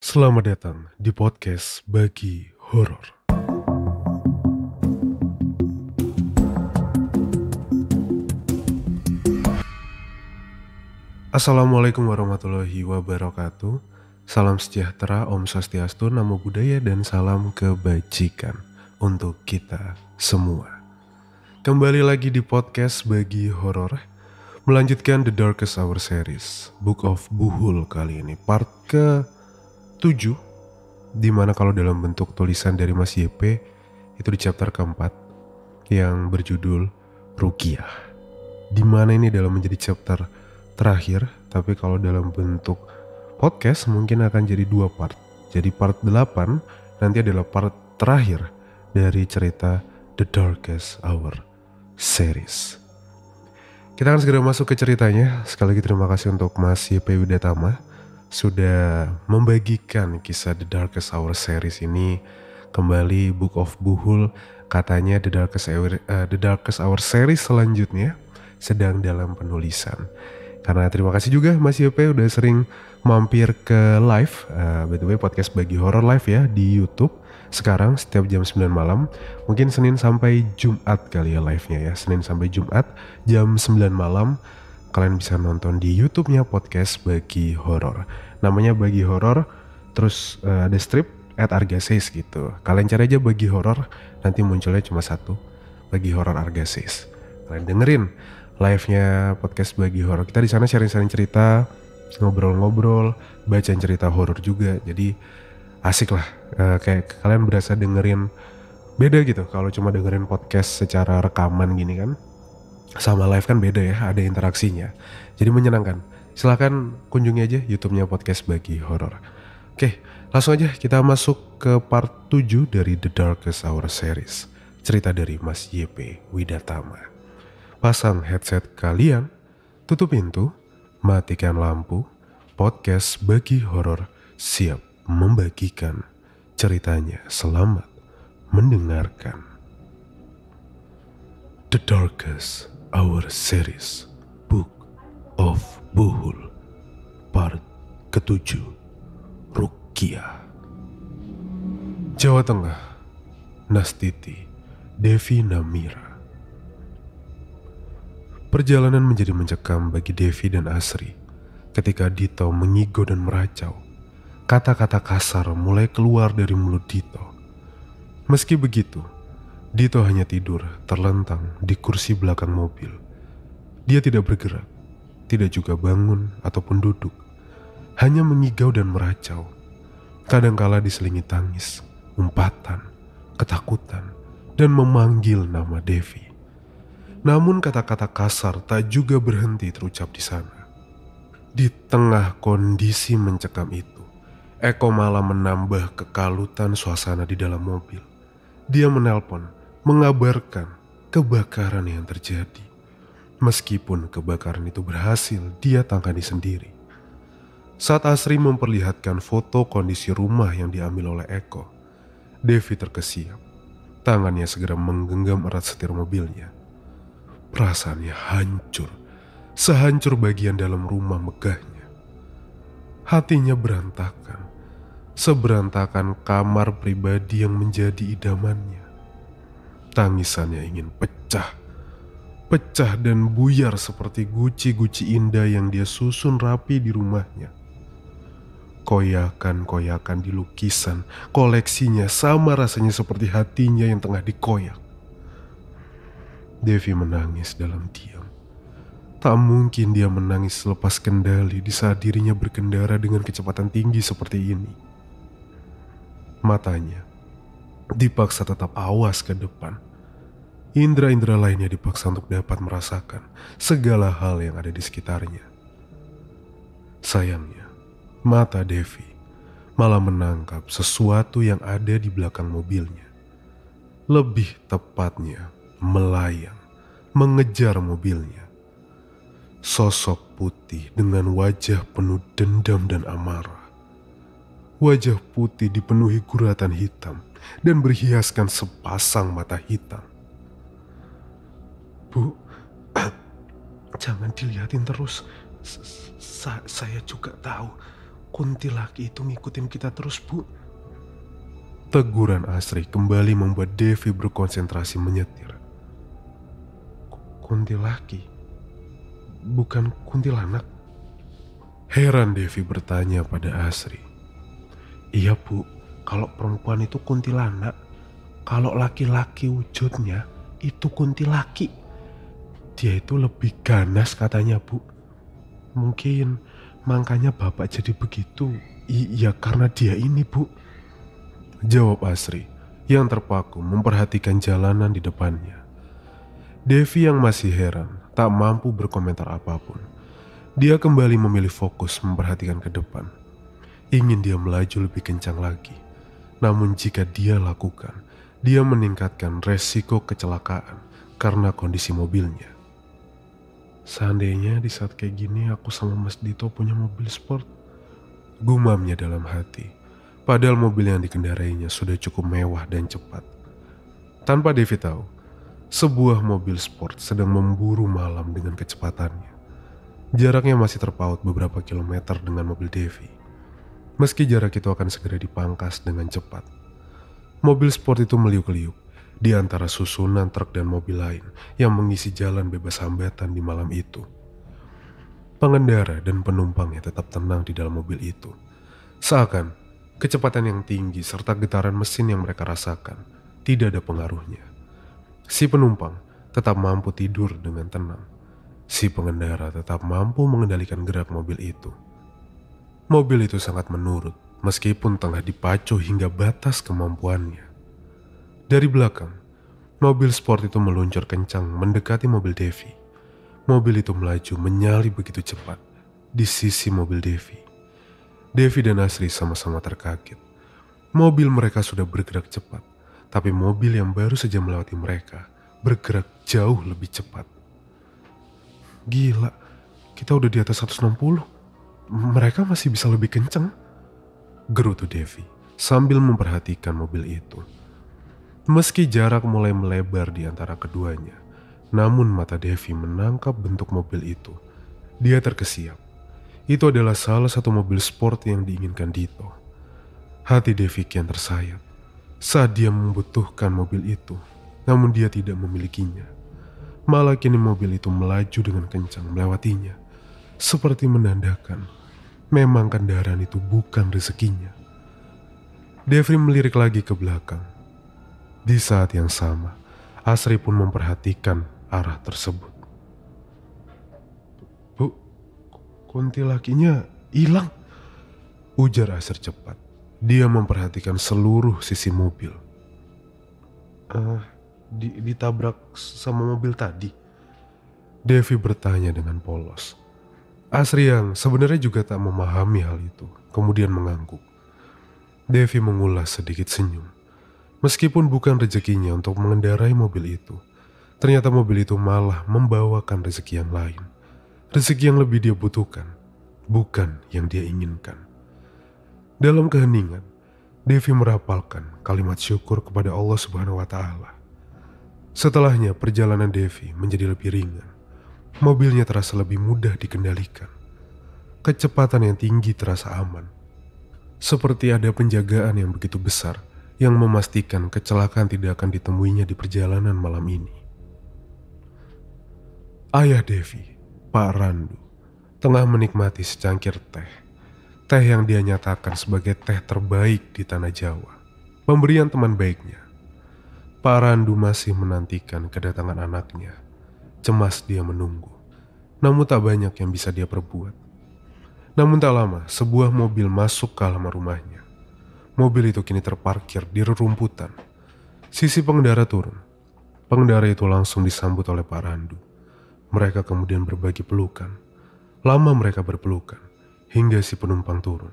Selamat datang di podcast Bagi Horor. Assalamualaikum warahmatullahi wabarakatuh. Salam sejahtera, Om Swastiastu, Namo Buddhaya, dan salam kebajikan untuk kita semua. Kembali lagi di podcast Bagi Horor, melanjutkan The Darkest Hour series Book of Buhul kali ini, part ke-7, dimana kalau dalam bentuk tulisan dari Mas YP itu di chapter keempat yang berjudul Ruqyah, dimana ini dalam menjadi chapter terakhir, tapi kalau dalam bentuk podcast mungkin akan jadi 2 part. Jadi part 8 nanti adalah part terakhir dari cerita The Darkest Hour series. Kita akan segera masuk ke ceritanya. Sekali lagi terima kasih untuk Mas YP Widatama sudah membagikan kisah The Darkest Hour series ini kembali. Book of Buhul, katanya The Darkest Hour series selanjutnya sedang dalam penulisan. Karena terima kasih juga Mas YP udah sering mampir ke live, by the way podcast Bagi Horor live ya di YouTube sekarang setiap jam 9 malam. Mungkin Senin sampai Jumat kali ya live-nya ya, Senin sampai Jumat jam 9 malam. Kalian bisa nonton di YouTube-nya podcast Bagi Horor. Namanya Bagi Horor, terus ada strip @argases gitu. Kalian cari aja Bagi Horor, nanti munculnya cuma satu, Bagi Horor Argases. Kalian dengerin live-nya podcast Bagi Horor. Kita di sana sharing-sharing cerita, ngobrol-ngobrol, bacain cerita horor juga. Jadi asik lah, kayak kalian berasa dengerin beda gitu. Kalau cuma dengerin podcast secara rekaman gini kan, sama live kan beda ya, ada interaksinya. Jadi menyenangkan. Silahkan kunjungi aja YouTube-nya podcast Bagi Horor. Oke, langsung aja kita masuk ke part 7 dari The Darkest Hour series. Cerita dari Mas YP Widatama. Pasang headset kalian, tutup pintu, matikan lampu. Podcast Bagi Horor siap membagikan ceritanya. Selamat mendengarkan. The Darkest Hour series Book of Buhul, part ke-7, Ruqyah. Jawa Tengah, Nastiti, Devi Namira. Perjalanan menjadi mencekam bagi Devi dan Asri ketika Dito mengigo dan meracau. Kata-kata kasar mulai keluar dari mulut Dito. Meski begitu, Dito hanya tidur terlentang di kursi belakang mobil. Dia tidak bergerak, tidak juga bangun ataupun duduk. Hanya mengigau dan meracau. Kadangkala diselingi tangis, umpatan, ketakutan, dan memanggil nama Devi. Namun kata-kata kasar tak juga berhenti terucap di sana. Di tengah kondisi mencekam itu, Eko malah menambah kekalutan suasana di dalam mobil. Dia menelpon, mengabarkan kebakaran yang terjadi. Meskipun kebakaran itu berhasil dia tangani sendiri. Saat Asri memperlihatkan foto kondisi rumah yang diambil oleh Eko, Devi terkesiap. Tangannya segera menggenggam erat setir mobilnya. Perasaannya hancur, sehancur bagian dalam rumah megahnya. Hatinya berantakan, seberantakan kamar pribadi yang menjadi idamannya. Tangisannya ingin pecah dan buyar seperti guci-guci indah yang dia susun rapi di rumahnya. Koyakan-koyakan di lukisan, koleksinya sama rasanya seperti hatinya yang tengah dikoyak. Devi menangis dalam diam. Tak mungkin dia menangis lepas kendali di saat dirinya berkendara dengan kecepatan tinggi seperti ini. Matanya dipaksa tetap awas ke depan. Indra-indra lainnya dipaksa untuk dapat merasakan segala hal yang ada di sekitarnya. Sayangnya, mata Devi malah menangkap sesuatu yang ada di belakang mobilnya. Lebih tepatnya, melayang, mengejar mobilnya. Sosok putih dengan wajah penuh dendam dan amarah. Wajah putih dipenuhi guratan hitam dan berhiaskan sepasang mata hitam. Bu, jangan dilihatin terus. Saya juga tahu kuntilaki itu ngikutin kita terus, Bu. Teguran Asri kembali membuat Devi berkonsentrasi menyetir. Kuntilaki? Bukan kuntilanak? Heran Devi bertanya pada Asri. Iya, Bu, kalau perempuan itu kuntilanak, kalau laki-laki wujudnya itu kuntilaki. Dia itu lebih ganas katanya, Bu. Mungkin makanya Bapak jadi begitu. Iya, karena dia ini, Bu. Jawab Asri yang terpaku memperhatikan jalanan di depannya. Devi yang masih heran tak mampu berkomentar apapun. Dia kembali memilih fokus memperhatikan ke depan. Ingin dia melaju lebih kencang lagi. Namun jika dia lakukan, dia meningkatkan resiko kecelakaan karena kondisi mobilnya. Seandainya di saat kayak gini aku sama Mas Dito punya mobil sport, gumamnya dalam hati. Padahal mobil yang dikendarainya sudah cukup mewah dan cepat. Tanpa Devi tahu, sebuah mobil sport sedang memburu malam dengan kecepatannya. Jaraknya masih terpaut beberapa kilometer dengan mobil Devi. Meski jarak itu akan segera dipangkas dengan cepat. Mobil sport itu meliuk-liuk di antara susunan truk dan mobil lain yang mengisi jalan bebas hambatan di malam itu. Pengendara dan penumpangnya tetap tenang di dalam mobil itu. Seakan kecepatan yang tinggi serta getaran mesin yang mereka rasakan tidak ada pengaruhnya. Si penumpang tetap mampu tidur dengan tenang. Si pengendara tetap mampu mengendalikan gerak mobil itu. Mobil itu sangat menurut meskipun tengah dipacu hingga batas kemampuannya. Dari belakang, mobil sport itu meluncur kencang mendekati mobil Devi. Mobil itu melaju menyalip begitu cepat di sisi mobil Devi. Devi dan Asri sama-sama terkaget. Mobil mereka sudah bergerak cepat, tapi mobil yang baru saja melewati mereka bergerak jauh lebih cepat. Gila, kita udah di atas 160. Mereka masih bisa lebih kencang, gerutu Devi sambil memperhatikan mobil itu. Meski jarak mulai melebar di antara keduanya, namun mata Devi menangkap bentuk mobil itu. Dia terkesiap. Itu adalah salah satu mobil sport yang diinginkan Dito. Hati Devi kian tersayat saat dia membutuhkan mobil itu, namun dia tidak memilikinya. Malah kini mobil itu melaju dengan kencang melewatinya, seperti menandakan memang kendaraan itu bukan rezekinya. Devi melirik lagi ke belakang. Di saat yang sama, Asri pun memperhatikan arah tersebut. Bu, kuntilakinya hilang, ujar Asri cepat. Dia memperhatikan seluruh sisi mobil. Ditabrak sama mobil tadi? Devi bertanya dengan polos. Asri yang sebenarnya juga tak memahami hal itu, kemudian mengangguk. Devi mengulas sedikit senyum. Meskipun bukan rezekinya untuk mengendarai mobil itu, ternyata mobil itu malah membawakan rezeki yang lain. Rezeki yang lebih dia butuhkan, bukan yang dia inginkan. Dalam keheningan, Devi merapalkan kalimat syukur kepada Allah Subhanahu wa Ta'ala. Setelahnya perjalanan Devi menjadi lebih ringan. Mobilnya terasa lebih mudah dikendalikan. Kecepatan yang tinggi terasa aman. Seperti ada penjagaan yang begitu besar yang memastikan kecelakaan tidak akan ditemuinya di perjalanan malam ini. Ayah Devi, Pak Randu, tengah menikmati secangkir teh. Teh yang dia nyatakan sebagai teh terbaik di tanah Jawa. Pemberian teman baiknya. Pak Randu masih menantikan kedatangan anaknya. Cemas dia menunggu. Namun tak banyak yang bisa dia perbuat. Namun tak lama, sebuah mobil masuk ke halaman rumahnya. Mobil itu kini terparkir di rerumputan. Sisi pengendara turun. Pengendara itu langsung disambut oleh Pak Randu. Mereka kemudian berbagi pelukan. Lama mereka berpelukan, hingga si penumpang turun.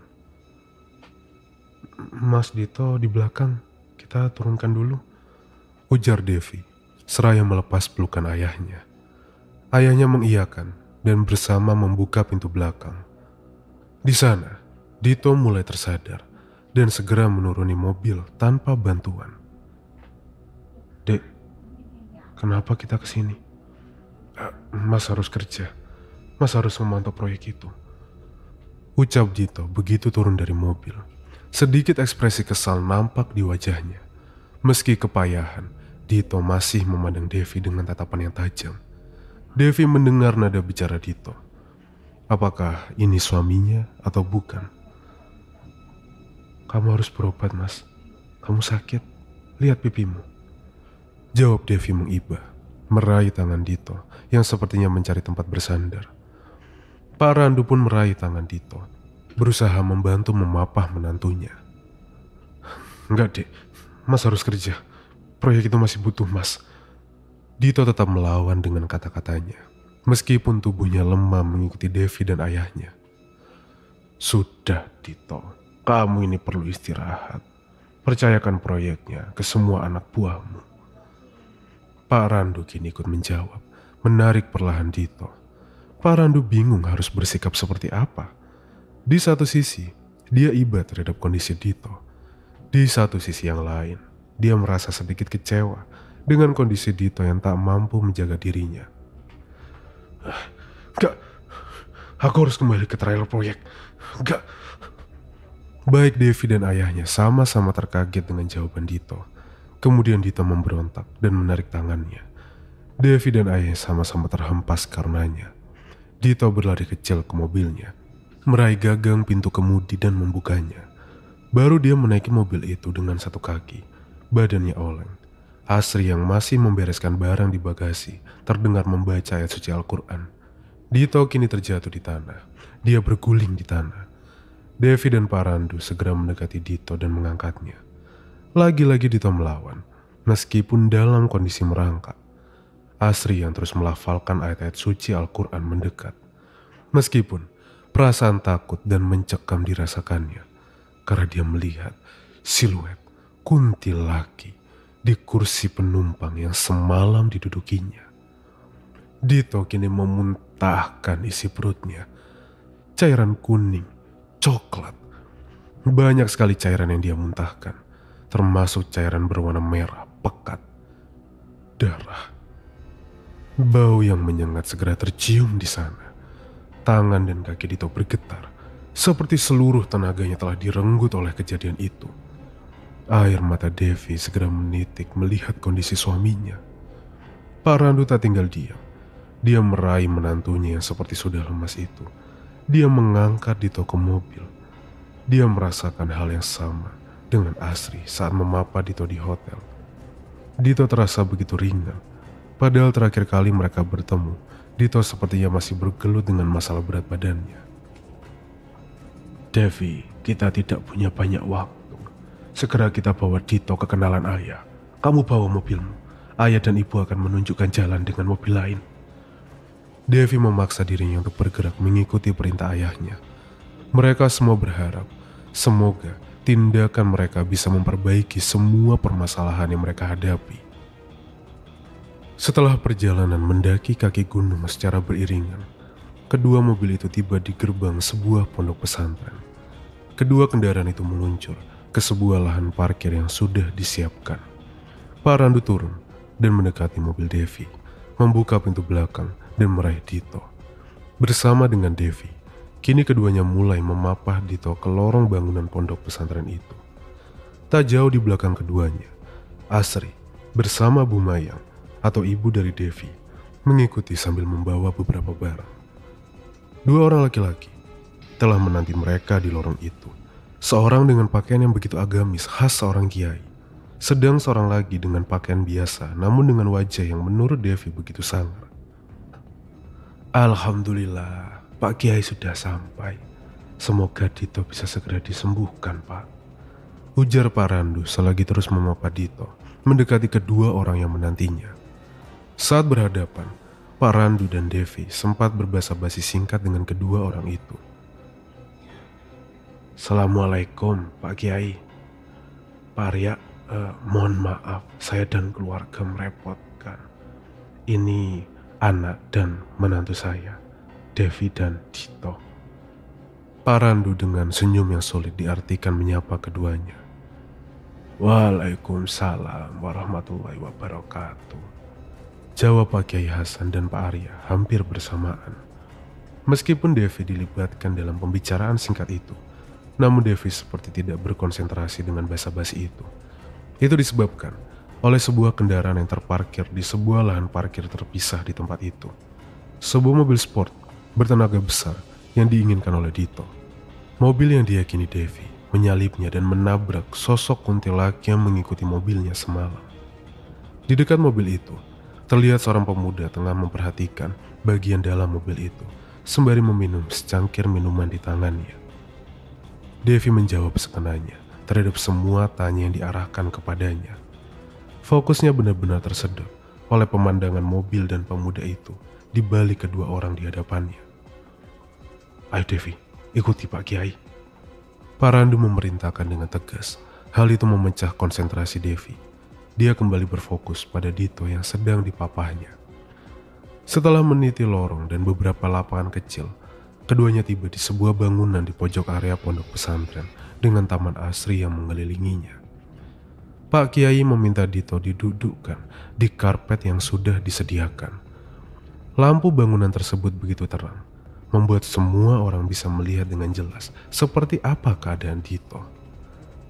Mas Dito di belakang, kita turunkan dulu, ujar Devi, seraya melepas pelukan ayahnya. Ayahnya mengiyakan dan bersama membuka pintu belakang. Di sana, Dito mulai tersadar dan segera menuruni mobil tanpa bantuan. Dek, kenapa kita kesini? Mas harus kerja. Mas harus memantau proyek itu, ucap Dito begitu turun dari mobil. Sedikit ekspresi kesal nampak di wajahnya. Meski kepayahan, Dito masih memandang Devi dengan tatapan yang tajam. Devi mendengar nada bicara Dito. Apakah ini suaminya atau bukan? Kamu harus berobat, Mas. Kamu sakit. Lihat pipimu. Jawab Devi mengibah, meraih tangan Dito yang sepertinya mencari tempat bersandar. Pak Randu pun meraih tangan Dito, berusaha membantu memapah menantunya. Enggak, Dek. Mas harus kerja. Proyek itu masih butuh Mas. Dito tetap melawan dengan kata-katanya, meskipun tubuhnya lemah mengikuti Devi dan ayahnya. Sudah, Dito. Kamu ini perlu istirahat. Percayakan proyeknya ke semua anak buahmu. Pak Randu kini ikut menjawab, menarik perlahan Dito. Pak Randu bingung harus bersikap seperti apa. Di satu sisi, dia iba terhadap kondisi Dito. Di satu sisi yang lain, dia merasa sedikit kecewa dengan kondisi Dito yang tak mampu menjaga dirinya. Enggak, aku harus kembali ke trailer proyek. Enggak. Baik Devi dan ayahnya sama-sama terkaget dengan jawaban Dito. Kemudian Dito memberontak dan menarik tangannya. Devi dan ayahnya sama-sama terhempas karenanya. Dito berlari kecil ke mobilnya, meraih gagang pintu kemudi dan membukanya. Baru dia menaiki mobil itu dengan satu kaki, badannya oleng. Asri yang masih membereskan barang di bagasi terdengar membaca ayat suci Al-Quran. Dito kini terjatuh di tanah. Dia berguling di tanah. Devi dan Pak Randu segera mendekati Dito dan mengangkatnya. Lagi-lagi Dito melawan, meskipun dalam kondisi merangkak. Asri yang terus melafalkan ayat-ayat suci Al-Quran mendekat. Meskipun perasaan takut dan mencekam dirasakannya, karena dia melihat siluet kuntil laki di kursi penumpang yang semalam didudukinya. Dito kini memuntahkan isi perutnya. Cairan kuning, coklat. Banyak sekali cairan yang dia muntahkan, termasuk cairan berwarna merah pekat. Darah. Bau yang menyengat segera tercium di sana. Tangan dan kaki Dito bergetar, seperti seluruh tenaganya telah direnggut oleh kejadian itu. Air mata Devi segera menitik melihat kondisi suaminya. Pak Randu tak tinggal diam. Dia meraih menantunya yang seperti sudah lemas itu. Dia mengangkat Dito ke mobil. Dia merasakan hal yang sama dengan Asri saat memapa Dito di hotel. Dito terasa begitu ringan. Padahal terakhir kali mereka bertemu, Dito sepertinya masih bergelut dengan masalah berat badannya. Devi, kita tidak punya banyak waktu. Segera kita bawa Dito ke kenalan ayah. Kamu bawa mobilmu. Ayah dan ibu akan menunjukkan jalan dengan mobil lain. Devi memaksa dirinya untuk bergerak mengikuti perintah ayahnya. Mereka semua berharap, semoga tindakan mereka bisa memperbaiki semua permasalahan yang mereka hadapi. Setelah perjalanan mendaki kaki gunung secara beriringan, kedua mobil itu tiba di gerbang sebuah pondok pesantren. Kedua kendaraan itu meluncur ke sebuah lahan parkir yang sudah disiapkan. Pak Randu turun dan mendekati mobil Devi, membuka pintu belakang dan meraih Dito. Bersama dengan Devi, kini keduanya mulai memapah Dito ke lorong bangunan pondok pesantren itu. Tak jauh di belakang keduanya, Asri bersama Bu Mayang atau ibu dari Devi mengikuti sambil membawa beberapa barang. Dua orang laki-laki telah menanti mereka di lorong itu. Seorang dengan pakaian yang begitu agamis khas seorang kiai, sedang seorang lagi dengan pakaian biasa namun dengan wajah yang menurut Devi begitu sangar. Alhamdulillah, Pak Kiai sudah sampai. Semoga Dito bisa segera disembuhkan, Pak. Ujar Pak Randu selagi terus memapa Dito mendekati kedua orang yang menantinya. Saat berhadapan, Pak Randu dan Devi sempat berbasa-basi singkat dengan kedua orang itu. Assalamualaikum, Pak Kiai. Pak Arya, mohon maaf, saya dan keluarga merepotkan. Ini anak dan menantu saya, Devi dan Dito. Pak Randu dengan senyum yang sulit diartikan menyapa keduanya. Waalaikumsalam warahmatullahi wabarakatuh. Jawab Pak Kiai Hasan dan Pak Arya hampir bersamaan. Meskipun Devi dilibatkan dalam pembicaraan singkat itu, namun Devi seperti tidak berkonsentrasi dengan basa-basi itu. Itu disebabkan oleh sebuah kendaraan yang terparkir di sebuah lahan parkir terpisah di tempat itu. Sebuah mobil sport bertenaga besar yang diinginkan oleh Dito. Mobil yang diyakini Devi menyalipnya dan menabrak sosok kuntilanak yang mengikuti mobilnya semalam. Di dekat mobil itu, terlihat seorang pemuda tengah memperhatikan bagian dalam mobil itu sembari meminum secangkir minuman di tangannya. Devi menjawab sekenanya terhadap semua tanya yang diarahkan kepadanya. Fokusnya benar-benar tersedot oleh pemandangan mobil dan pemuda itu di balik kedua orang di hadapannya. "Ayo Devi, ikuti Pak Kiai." Pak Randu memerintahkan dengan tegas. Hal itu memecah konsentrasi Devi. Dia kembali berfokus pada Dito yang sedang dipapahnya. Setelah meniti lorong dan beberapa lapangan kecil, keduanya tiba di sebuah bangunan di pojok area pondok pesantren dengan taman asri yang mengelilinginya. Pak Kiai meminta Dito didudukkan di karpet yang sudah disediakan. Lampu bangunan tersebut begitu terang, membuat semua orang bisa melihat dengan jelas seperti apa keadaan Dito.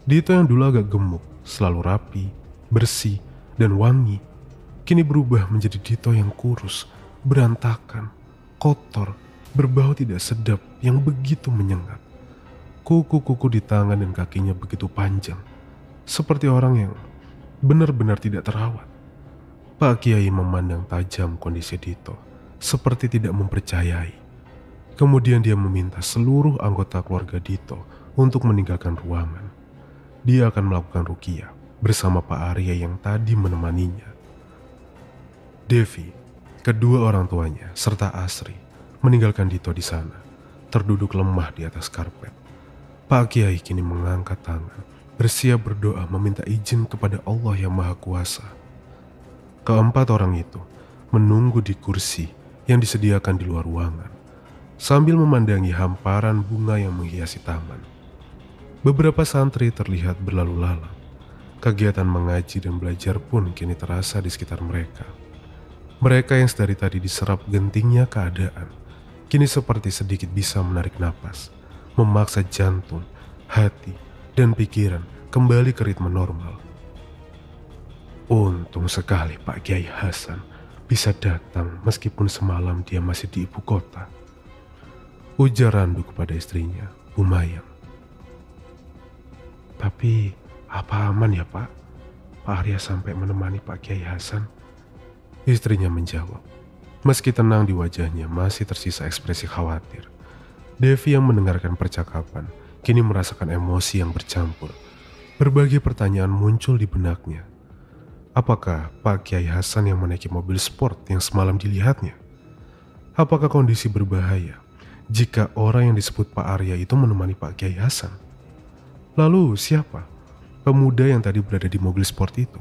Dito yang dulu agak gemuk, selalu rapi, bersih, dan wangi, kini berubah menjadi Dito yang kurus, berantakan, kotor, berbau tidak sedap yang begitu menyengat. Kuku-kuku di tangan dan kakinya begitu panjang, seperti orang yang benar-benar tidak terawat. Pak Kiai memandang tajam kondisi Dito, seperti tidak mempercayai. Kemudian dia meminta seluruh anggota keluarga Dito untuk meninggalkan ruangan. Dia akan melakukan ruqyah bersama Pak Arya yang tadi menemaninya. Devi, kedua orang tuanya, serta Asri meninggalkan Dito di sana, terduduk lemah di atas karpet. Pak Kiai kini mengangkat tangan, bersiap berdoa meminta izin kepada Allah yang Maha Kuasa. Keempat orang itu menunggu di kursi yang disediakan di luar ruangan, sambil memandangi hamparan bunga yang menghiasi taman. Beberapa santri terlihat berlalu lalang. Kegiatan mengaji dan belajar pun kini terasa di sekitar mereka. Mereka yang sedari tadi diserap gentingnya keadaan, kini seperti sedikit bisa menarik napas, memaksa jantung, hati, dan pikiran kembali ke ritme normal. Untung sekali Pak Kiai Hasan bisa datang meskipun semalam dia masih di ibu kota, ujar Randu kepada istrinya, Umayang. Tapi apa aman ya Pak? Pak Arya sampai menemani Pak Kiai Hasan? Istrinya menjawab. Meski tenang di wajahnya masih tersisa ekspresi khawatir. Devi yang mendengarkan percakapan kini merasakan emosi yang bercampur. Berbagai pertanyaan muncul di benaknya. Apakah Pak Kiai Hasan yang menaiki mobil sport yang semalam dilihatnya? Apakah kondisi berbahaya jika orang yang disebut Pak Arya itu menemani Pak Kiai Hasan? Lalu siapa pemuda yang tadi berada di mobil sport itu?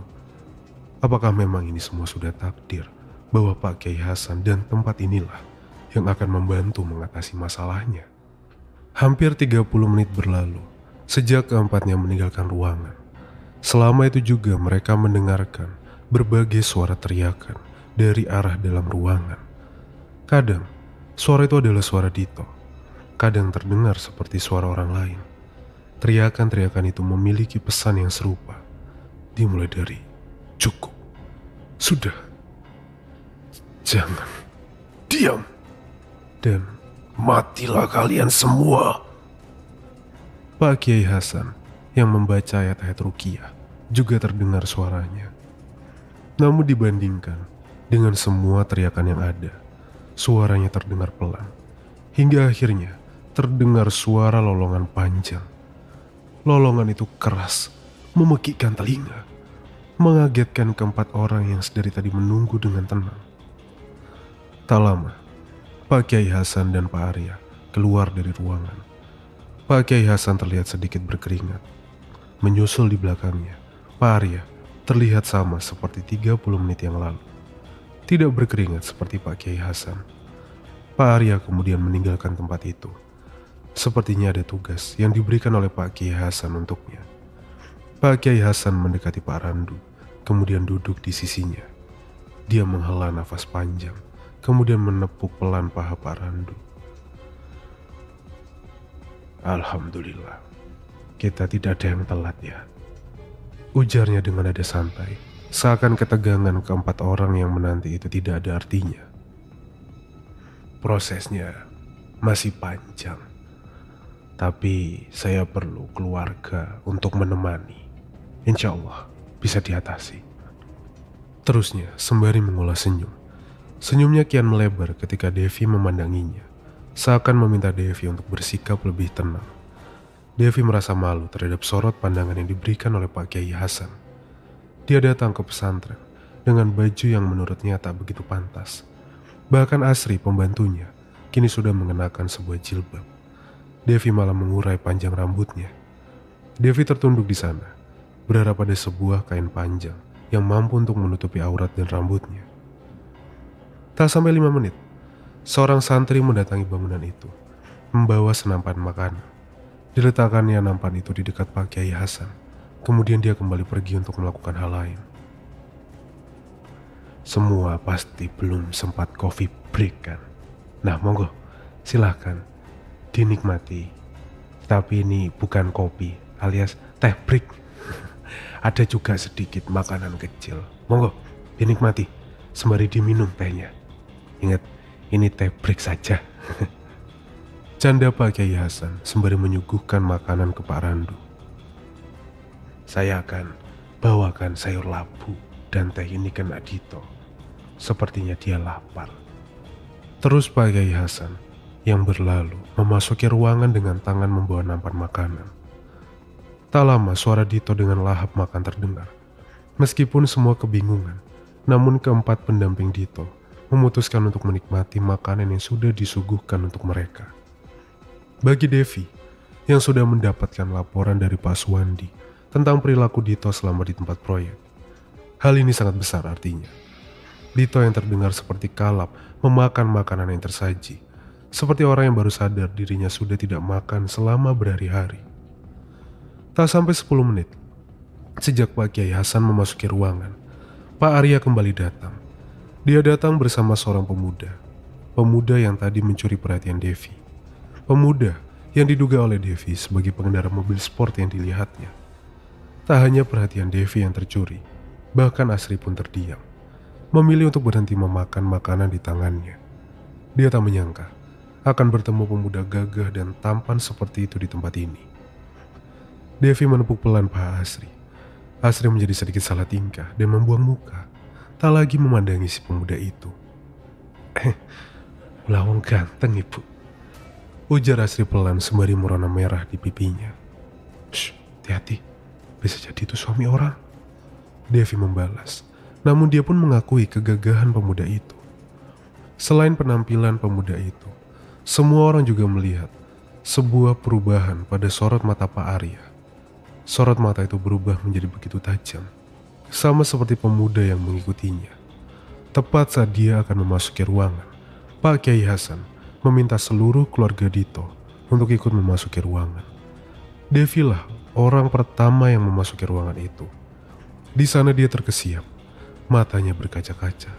Apakah memang ini semua sudah takdir bahwa Pak Kiai Hasan dan tempat inilah yang akan membantu mengatasi masalahnya? Hampir 30 menit berlalu sejak keempatnya meninggalkan ruangan. Selama itu juga mereka mendengarkan berbagai suara teriakan dari arah dalam ruangan. Kadang suara itu adalah suara Dito, kadang terdengar seperti suara orang lain. Teriakan-teriakan itu memiliki pesan yang serupa, dimulai dari cukup, sudah, jangan, diam, dan matilah kalian semua. Pak Kiai Hasan yang membaca ayat-ayat ruqyah juga terdengar suaranya. Namun dibandingkan dengan semua teriakan yang ada, suaranya terdengar pelan, hingga akhirnya terdengar suara lolongan panjang. Lolongan itu keras, memekikkan telinga, mengagetkan keempat orang yang sedari tadi menunggu dengan tenang. Tak lama, Pak Kiai Hasan dan Pak Arya keluar dari ruangan. Pak Kiai Hasan terlihat sedikit berkeringat. Menyusul di belakangnya, Pak Arya terlihat sama seperti 30 menit yang lalu. Tidak berkeringat seperti Pak Kiai Hasan. Pak Arya kemudian meninggalkan tempat itu. Sepertinya ada tugas yang diberikan oleh Pak Kiai Hasan untuknya. Pak Kiai Hasan mendekati Pak Randu, kemudian duduk di sisinya. Dia menghela nafas panjang, kemudian menepuk pelan paha Pak Randu. Alhamdulillah, kita tidak ada yang telat ya. Ujarnya dengan nada santai, seakan ketegangan keempat orang yang menanti itu tidak ada artinya. Prosesnya masih panjang, tapi saya perlu keluarga untuk menemani. Insya Allah bisa diatasi. Terusnya sembari mengulas senyum. Senyumnya kian melebar ketika Devi memandanginya, seakan meminta Devi untuk bersikap lebih tenang. Devi merasa malu terhadap sorot pandangan yang diberikan oleh Pak Kiai Hasan. Dia datang ke pesantren dengan baju yang menurutnya tak begitu pantas. Bahkan Asri, pembantunya, kini sudah mengenakan sebuah jilbab. Devi malah mengurai panjang rambutnya. Devi tertunduk di sana, berharap pada sebuah kain panjang yang mampu untuk menutupi aurat dan rambutnya. Tak sampai 5 menit, seorang santri mendatangi bangunan itu, membawa senampan makanan. Diletakkannya nampan itu di dekat Pak Kiai Hasan. Kemudian dia kembali pergi untuk melakukan hal lain. Semua pasti belum sempat coffee break kan? Nah monggo, silahkan dinikmati. Tapi ini bukan kopi alias teh break. Ada juga sedikit makanan kecil. Monggo, dinikmati sembari diminum tehnya. Ingat, ini teh break saja. Canda Pak Kiai Hasan sembari menyuguhkan makanan ke Pak Randu. Saya akan bawakan sayur labu dan teh ini ke Nak Dito. Sepertinya dia lapar. Terus Pak Kiai Hasan yang berlalu memasuki ruangan dengan tangan membawa nampan makanan. Tak lama suara Dito dengan lahap makan terdengar. Meskipun semua kebingungan, namun keempat pendamping Dito memutuskan untuk menikmati makanan yang sudah disuguhkan untuk mereka. Bagi Devi, yang sudah mendapatkan laporan dari Pak Suwandi tentang perilaku Dito selama di tempat proyek, hal ini sangat besar artinya. Dito yang terdengar seperti kalap memakan makanan yang tersaji, seperti orang yang baru sadar dirinya sudah tidak makan selama berhari-hari. Tak sampai 10 menit, sejak Pak Kiai Hasan memasuki ruangan, Pak Arya kembali datang. Dia datang bersama seorang pemuda yang tadi mencuri perhatian Devi. Pemuda yang diduga oleh Devi sebagai pengendara mobil sport yang dilihatnya. Tak hanya perhatian Devi yang tercuri, bahkan Asri pun terdiam, memilih untuk berhenti memakan makanan di tangannya. Dia tak menyangka akan bertemu pemuda gagah dan tampan seperti itu di tempat ini. Devi menepuk pelan paha Asri. Asri menjadi sedikit salah tingkah dan membuang muka, tak lagi memandangi si pemuda itu. Lawang ganteng ibu, ujar Asri pelan sembari merona merah di pipinya. Shh, hati-hati, bisa jadi itu suami orang. Devi membalas, namun dia pun mengakui kegagahan pemuda itu. Selain penampilan pemuda itu, semua orang juga melihat sebuah perubahan pada sorot mata Pak Arya. Sorot mata itu berubah menjadi begitu tajam, sama seperti pemuda yang mengikutinya. Tepat saat dia akan memasuki ruangan, Pak Kiai Hasan meminta seluruh keluarga Dito untuk ikut memasuki ruangan. Devi lah orang pertama yang memasuki ruangan itu. Di sana dia terkesiap, matanya berkaca-kaca.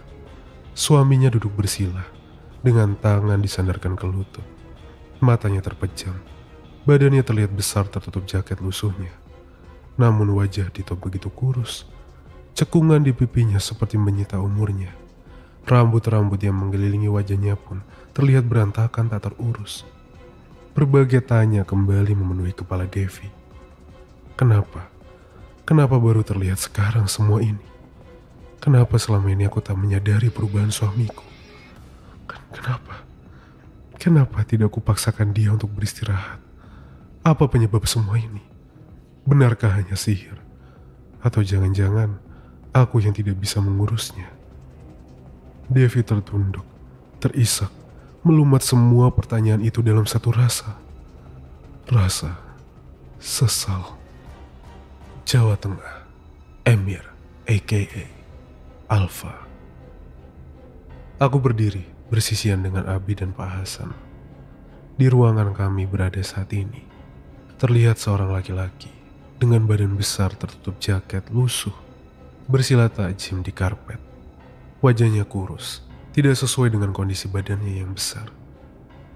Suaminya duduk bersila, dengan tangan disandarkan ke lutut. Matanya terpejam, badannya terlihat besar tertutup jaket lusuhnya. Namun wajah Dito begitu kurus, cekungan di pipinya seperti menyita umurnya. Rambut-rambut yang mengelilingi wajahnya pun terlihat berantakan tak terurus. Berbagai tanya kembali memenuhi kepala Devi. Kenapa? Kenapa baru terlihat sekarang semua ini? Kenapa selama ini aku tak menyadari perubahan suamiku? Kenapa? Kenapa tidak kupaksakan dia untuk beristirahat? Apa penyebab semua ini? Benarkah hanya sihir? Atau jangan-jangan aku yang tidak bisa mengurusnya? Devi tertunduk, terisak, melumat semua pertanyaan itu dalam satu rasa. Rasa sesal. Jawa Tengah, Emir, a.k.a. Alfa. Aku berdiri bersisian dengan Abi dan Pak Hasan. Di ruangan kami berada saat ini, terlihat seorang laki-laki dengan badan besar tertutup jaket lusuh, bersila tajam di karpet. Wajahnya kurus, tidak sesuai dengan kondisi badannya yang besar.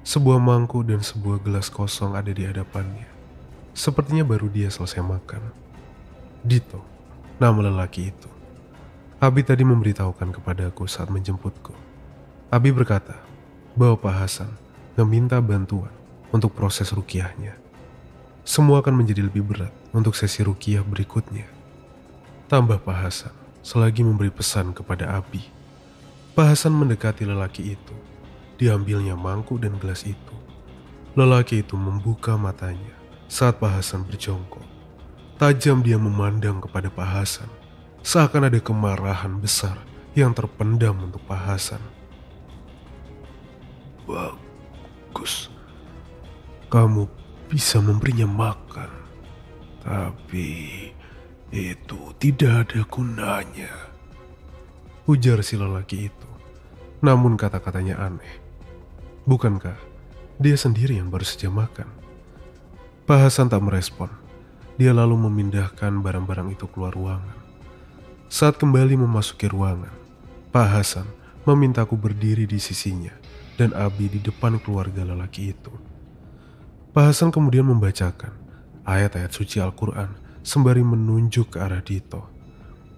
Sebuah mangkuk dan sebuah gelas kosong ada di hadapannya. Sepertinya baru dia selesai makan. Dito, nama lelaki itu. Abi tadi memberitahukan kepadaku saat menjemputku. Abi berkata bahwa Pak Hasan meminta bantuan untuk proses rukiahnya. Semua akan menjadi lebih berat untuk sesi rukiah berikutnya. Tambah Pak Hasan selagi memberi pesan kepada Abi. Pak Hasan mendekati lelaki itu. Diambilnya mangkuk dan gelas itu. Lelaki itu membuka matanya saat Pak Hasan berjongkok. Tajam dia memandang kepada Pak Hasan. Seakan ada kemarahan besar yang terpendam untuk Pak Hasan. Bagus. Kamu bisa memberinya makan. Tapi itu tidak ada gunanya, ujar si lelaki itu. Namun kata-katanya aneh. Bukankah dia sendiri yang baru saja makan? Pak Hasan tak merespon. Dia lalu memindahkan barang-barang itu keluar ruangan. Saat kembali memasuki ruangan, Pak Hasan memintaku berdiri di sisinya dan Abi di depan keluarga lelaki itu. Pak Hasan kemudian membacakan ayat-ayat suci Al-Quran sembari menunjuk ke arah Dito.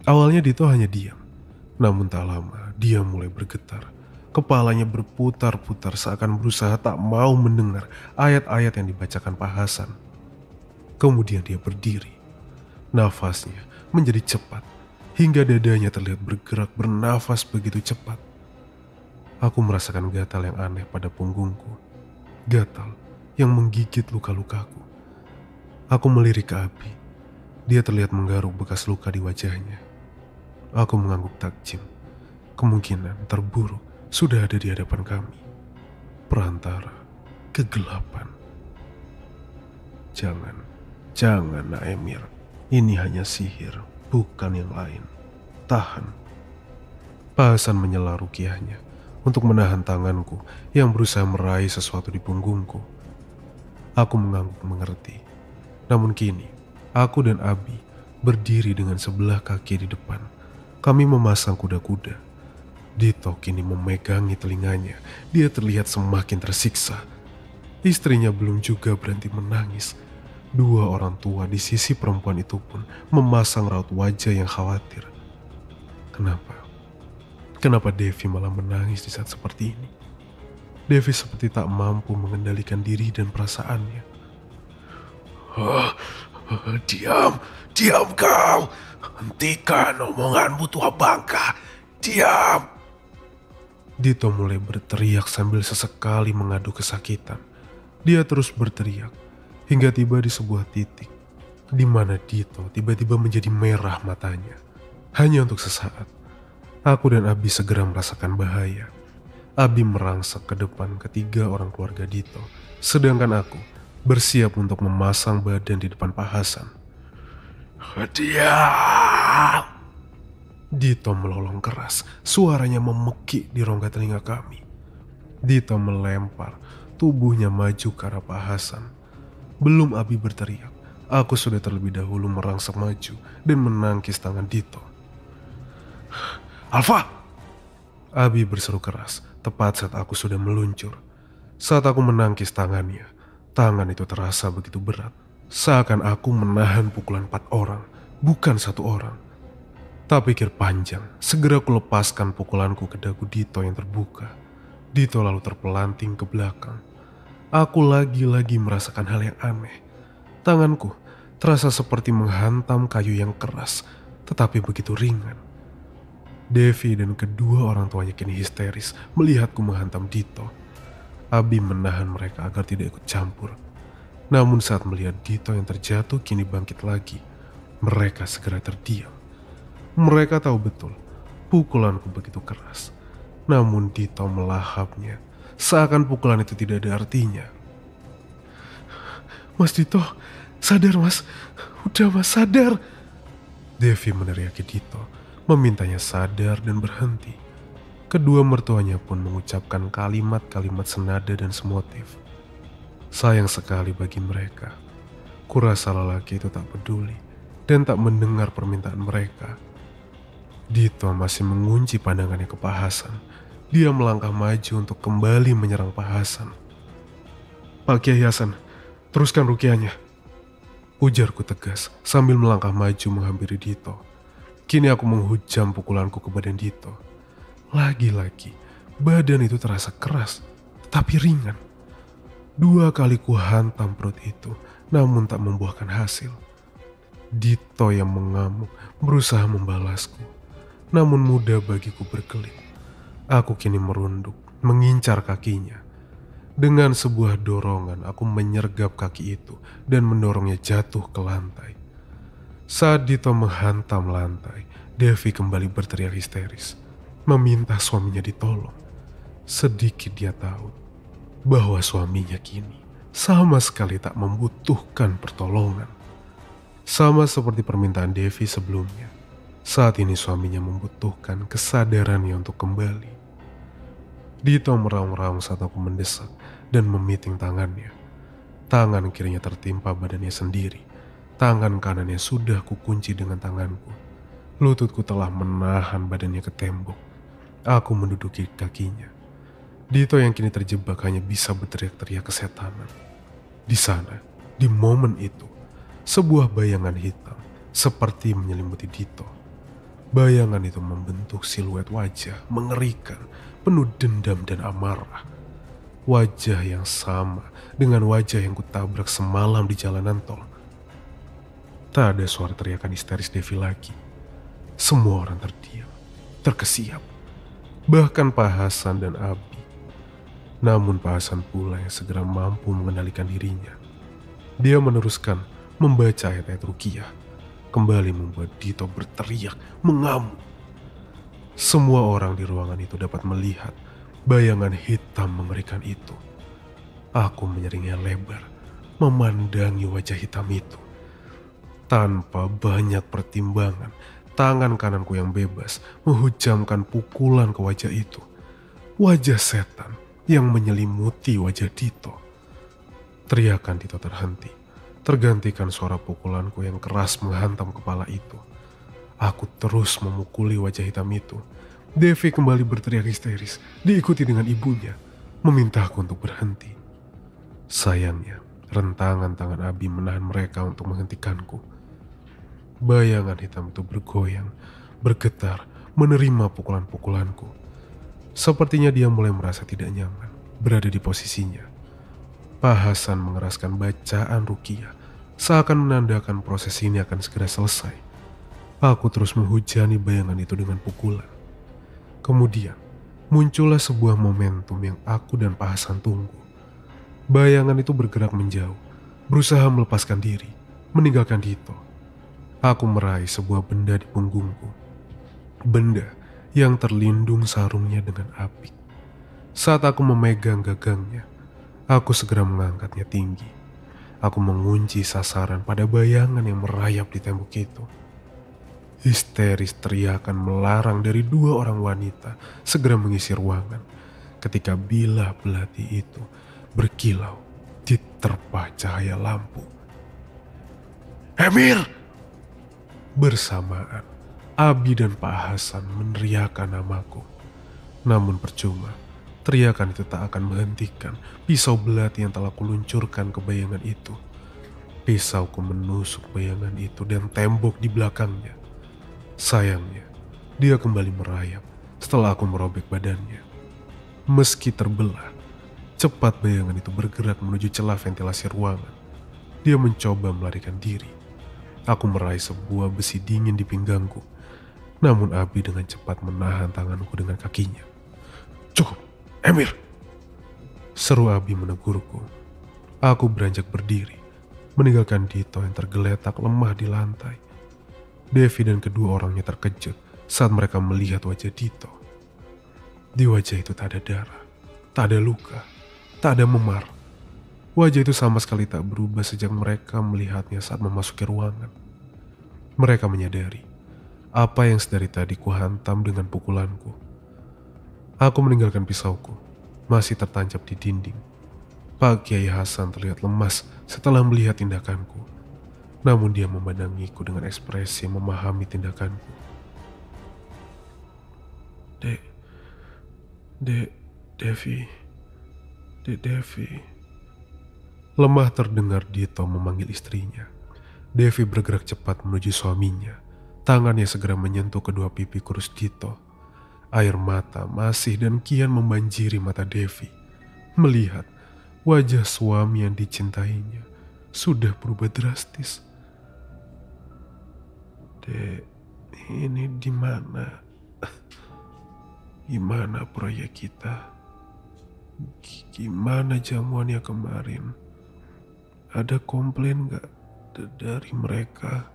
Awalnya Dito hanya diam, namun tak lama dia mulai bergetar. Kepalanya berputar-putar seakan berusaha tak mau mendengar ayat-ayat yang dibacakan Pak Hasan. Kemudian dia berdiri. Nafasnya menjadi cepat hingga dadanya terlihat bergerak bernafas begitu cepat. Aku merasakan gatal yang aneh pada punggungku. Gatal yang menggigit luka-lukaku. Aku melirik ke Abi. Dia terlihat menggaruk bekas luka di wajahnya. Aku mengangguk takjim. Kemungkinan terburuk sudah ada di hadapan kami. Perantara kegelapan. Jangan Nak Emir. Ini hanya sihir, bukan yang lain. Tahan. Pak Hasan menyela rukiahnya untuk menahan tanganku yang berusaha meraih sesuatu di punggungku. Aku mengangguk mengerti. Namun kini, aku dan Abi berdiri dengan sebelah kaki di depan. Kami memasang kuda-kuda. Dito kini memegangi telinganya. Dia terlihat semakin tersiksa. Istrinya belum juga berhenti menangis. Dua orang tua di sisi perempuan itu pun memasang raut wajah yang khawatir. Kenapa Devi malah menangis di saat seperti ini? Devi seperti tak mampu mengendalikan diri dan perasaannya. Diam kau. Hentikan omonganmu tua bangka. Diam. Dito mulai berteriak sambil sesekali mengadu kesakitan. Dia terus berteriak hingga tiba di sebuah titik di mana Dito tiba-tiba menjadi merah matanya. Hanya untuk sesaat, aku dan Abi segera merasakan bahaya. Abi merangsek ke depan ketiga orang keluarga Dito, sedangkan aku bersiap untuk memasang badan di depan Pak Hasan. Diam! Dito melolong keras, suaranya memekik di rongga telinga kami. Dito melempar tubuhnya maju ke arah Pak Hasan. Belum Abi berteriak, aku sudah terlebih dahulu merangsek maju dan menangkis tangan Dito. Alfa! Abi berseru keras, tepat saat aku sudah meluncur. Saat aku menangkis tangannya, tangan itu terasa begitu berat. Seakan aku menahan pukulan 4 orang, bukan 1 orang. Tak pikir panjang, segera aku lepaskan pukulanku ke dagu Dito yang terbuka. Dito lalu terpelanting ke belakang. Aku lagi-lagi merasakan hal yang aneh. Tanganku terasa seperti menghantam kayu yang keras, tetapi begitu ringan. Devi dan kedua orang tuanya kini histeris melihatku menghantam Dito. Abi menahan mereka agar tidak ikut campur. Namun saat melihat Dito yang terjatuh kini bangkit lagi, mereka segera terdiam. Mereka tahu betul pukulanku begitu keras. Namun Dito melahapnya, seakan pukulan itu tidak ada artinya. Mas Dito, sadar mas. Udah mas, sadar. Devi meneriaki Dito, memintanya sadar dan berhenti. Kedua mertuanya pun mengucapkan kalimat-kalimat senada dan semotif. Sayang sekali bagi mereka. Kurasa lelaki itu tak peduli dan tak mendengar permintaan mereka. Dito masih mengunci pandangannya ke Pak Hasan. Dia melangkah maju untuk kembali menyerang Pak Hasan. Pak Kiai Hasan, teruskan rukiahnya. Ujarku tegas sambil melangkah maju menghampiri Dito. Kini aku menghujam pukulanku ke badan Dito. Lagi-lagi, badan itu terasa keras, tetapi ringan. 2 kali ku hantam perut itu, namun tak membuahkan hasil. Dito yang mengamuk berusaha membalasku, namun mudah bagiku berkelit. Aku kini merunduk, mengincar kakinya. Dengan sebuah dorongan, aku menyergap kaki itu dan mendorongnya jatuh ke lantai. Saat Dito menghantam lantai, Devi kembali berteriak histeris, meminta suaminya ditolong. Sedikit dia tahu bahwa suaminya kini sama sekali tak membutuhkan pertolongan. Sama seperti permintaan Devi sebelumnya, saat ini suaminya membutuhkan kesadarannya untuk kembali. Dito meraung-raung saat aku mendesak dan memiting tangannya. Tangan kirinya tertimpa badannya sendiri. Tangan kanannya sudah kukunci dengan tanganku. Lututku telah menahan badannya ke tembok. Aku menduduki kakinya. Dito yang kini terjebak hanya bisa berteriak-teriak kesetanan. Di sana, di momen itu, sebuah bayangan hitam seperti menyelimuti Dito. Bayangan itu membentuk siluet wajah mengerikan, penuh dendam dan amarah. Wajah yang sama dengan wajah yang kutabrak semalam di jalanan tol. Tak ada suara teriakan histeris Devi lagi. Semua orang terdiam, terkesiap. Bahkan Pak Hasan dan Abi. Namun Pak Hasan pula yang segera mampu mengendalikan dirinya. Dia meneruskan membaca ayat-ayat ruqyah, kembali membuat Dito berteriak, mengamuk. Semua orang di ruangan itu dapat melihat bayangan hitam mengerikan itu. Aku menyeringnya lebar, memandangi wajah hitam itu. Tanpa banyak pertimbangan, tangan kananku yang bebas menghujamkan pukulan ke wajah itu. Wajah setan yang menyelimuti wajah Dito. Teriakan Dito terhenti, tergantikan suara pukulanku yang keras menghantam kepala itu. Aku terus memukuli wajah hitam itu. Devi kembali berteriak histeris, diikuti dengan ibunya, memintaku untuk berhenti. Sayangnya, rentangan tangan Abi menahan mereka untuk menghentikanku. Bayangan hitam itu bergoyang, bergetar, menerima pukulan-pukulanku. Sepertinya dia mulai merasa tidak nyaman berada di posisinya. Pak Hasan mengeraskan bacaan ruqyah, seakan menandakan proses ini akan segera selesai. Aku terus menghujani bayangan itu dengan pukulan. Kemudian, muncullah sebuah momentum yang aku dan Pak Hasan tunggu. Bayangan itu bergerak menjauh, berusaha melepaskan diri, meninggalkan Dito. Aku meraih sebuah benda di punggungku. Benda yang terlindung sarungnya dengan apik. Saat aku memegang gagangnya, aku segera mengangkatnya tinggi. Aku mengunci sasaran pada bayangan yang merayap di tembok itu. Histeris teriakan melarang dari 2 orang wanita segera mengisi ruangan ketika bilah belati itu berkilau diterpa cahaya lampu. Emir! Bersamaan, Abi dan Pak Hasan meneriakkan namaku. Namun percuma, teriakan itu tak akan menghentikan pisau belati yang telah kuluncurkan ke bayangan itu. Pisauku menusuk bayangan itu dan tembok di belakangnya. Sayangnya, dia kembali merayap setelah aku merobek badannya. Meski terbelah, cepat bayangan itu bergerak menuju celah ventilasi ruangan. Dia mencoba melarikan diri. Aku meraih sebuah besi dingin di pinggangku. Namun Abi dengan cepat menahan tanganku dengan kakinya. Cukup, Emir! Seru Abi menegurku. Aku beranjak berdiri, meninggalkan Dito yang tergeletak lemah di lantai. Devi dan kedua orangnya terkejut saat mereka melihat wajah Dito. Di wajah itu tak ada darah, tak ada luka, tak ada memar. Wajah itu sama sekali tak berubah sejak mereka melihatnya saat memasuki ruangan. Mereka menyadari apa yang sedari tadi kuhantam dengan pukulanku. Aku meninggalkan pisauku, masih tertancap di dinding. Pak Kiai Hasan terlihat lemas setelah melihat tindakanku. Namun dia memandangiku dengan ekspresi memahami tindakanku. Devi. Lemah terdengar Dito memanggil istrinya. Devi bergerak cepat menuju suaminya. Tangannya segera menyentuh kedua pipi kurus Dito. Air mata masih dan kian membanjiri mata Devi. Melihat wajah suami yang dicintainya sudah berubah drastis. Dek, ini di mana? Gimana proyek kita? Gimana jamuannya kemarin? Ada komplain gak dari mereka?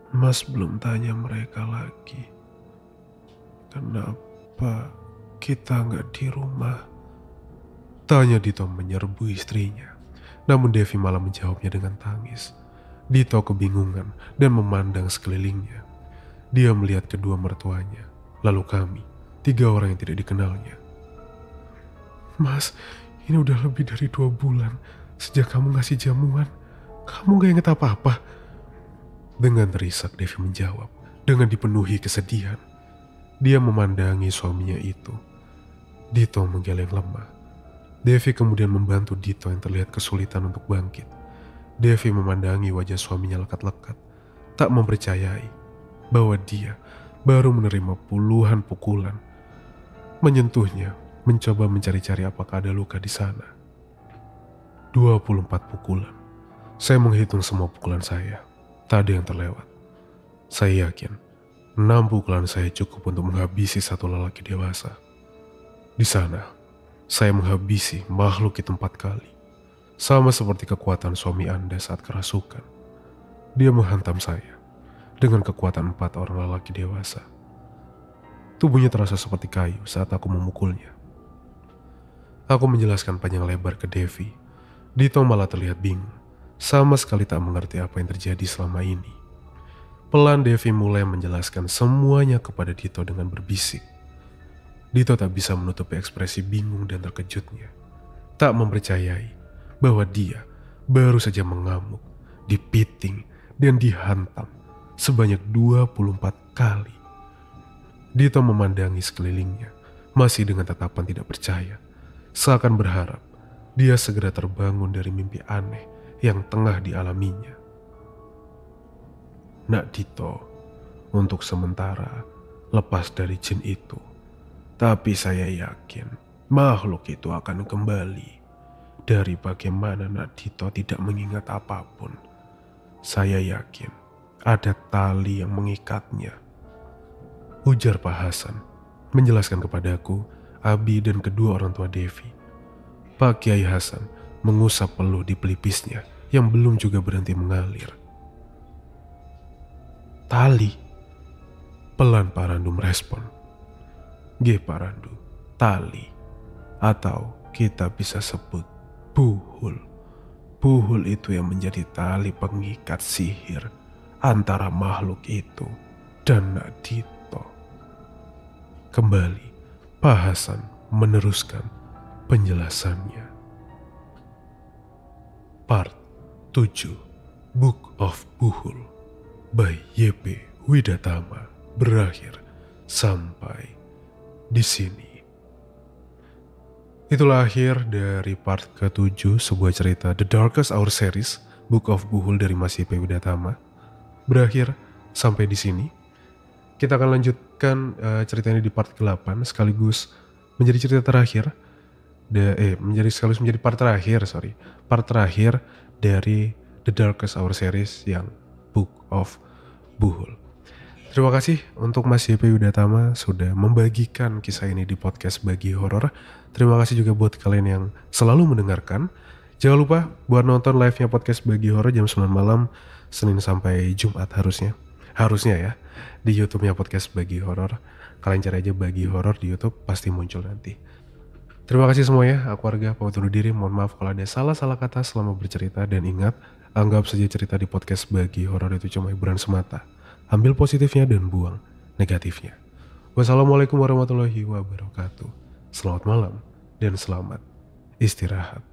Mas belum tanya mereka lagi. Kenapa kita gak di rumah? Tanya Dito menyerbu istrinya. Namun Devi malah menjawabnya dengan tangis. Dito kebingungan dan memandang sekelilingnya. Dia melihat kedua mertuanya, lalu kami, 3 orang yang tidak dikenalnya. Mas, ini udah lebih dari 2 bulan sejak kamu ngasih jamuan. Kamu gak inget apa-apa? Dengan terisak Devi menjawab, dengan dipenuhi kesedihan. Dia memandangi suaminya itu. Dito menggeleng lemah. Devi kemudian membantu Dito yang terlihat kesulitan untuk bangkit. Devi memandangi wajah suaminya lekat-lekat, tak mempercayai bahwa dia baru menerima puluhan pukulan. Menyentuhnya, mencoba mencari-cari apakah ada luka di sana. 24 pukulan. Saya menghitung semua pukulan saya. Tak ada yang terlewat. Saya yakin 6 pukulan saya cukup untuk menghabisi satu lelaki dewasa. Di sana, saya menghabisi makhluk itu 4 kali. Sama seperti kekuatan suami Anda saat kerasukan. Dia menghantam saya dengan kekuatan 4 orang lelaki dewasa. Tubuhnya terasa seperti kayu saat aku memukulnya. Aku menjelaskan panjang lebar ke Devi. Dito malah terlihat bingung. Sama sekali tak mengerti apa yang terjadi selama ini. Pelan Devi mulai menjelaskan semuanya kepada Dito dengan berbisik. Dito tak bisa menutupi ekspresi bingung dan terkejutnya. Tak mempercayai bahwa dia baru saja mengamuk, dipiting, dan dihantam sebanyak 24 kali. Dito memandangi sekelilingnya, masih dengan tatapan tidak percaya, seakan berharap dia segera terbangun dari mimpi aneh yang tengah dialaminya. Nak Dito, untuk sementara lepas dari jin itu, tapi saya yakin makhluk itu akan kembali. Dari bagaimana Nak Dito tidak mengingat apapun, saya yakin ada tali yang mengikatnya. Ujar Pak Hasan, menjelaskan kepadaku, Abi dan kedua orang tua Devi. Pak Kiai Hasan mengusap peluh di pelipisnya yang belum juga berhenti mengalir. Tali? Pelan Pak Randu merespon. Pak Randu, tali. Atau kita bisa sebut buhul. Buhul itu yang menjadi tali pengikat sihir antara makhluk itu dan Nak Dito. Kembali, Pak Hasan meneruskan penjelasannya. Part 7 Book of Buhul by YP Widatama berakhir sampai di sini. Itulah akhir dari part ke-7 sebuah cerita The Darkest Hour series Book of Buhul dari Mas YP Widatama. Berakhir sampai di sini. Kita akan lanjutkan cerita ini di part ke-8 sekaligus menjadi cerita terakhir. Sekaligus menjadi part terakhir, Part terakhir dari The Darkest Hour series yang Book of Buhul. Terima kasih untuk Mas YP Widatama sudah membagikan kisah ini di podcast Bagi Horor. Terima kasih juga buat kalian yang selalu mendengarkan. Jangan lupa buat nonton live-nya podcast Bagi Horor jam 9 malam Senin sampai Jumat harusnya ya di YouTube-nya podcast Bagi Horor. Kalian cari aja Bagi Horor di YouTube, pasti muncul nanti. Terima kasih semuanya. Aku Arga pamit undur diri. Mohon maaf kalau ada salah-salah kata selama bercerita, dan ingat, anggap saja cerita di podcast Bagi Horor itu cuma hiburan semata. Ambil positifnya dan buang negatifnya. Wassalamualaikum warahmatullahi wabarakatuh. Selamat malam dan selamat istirahat.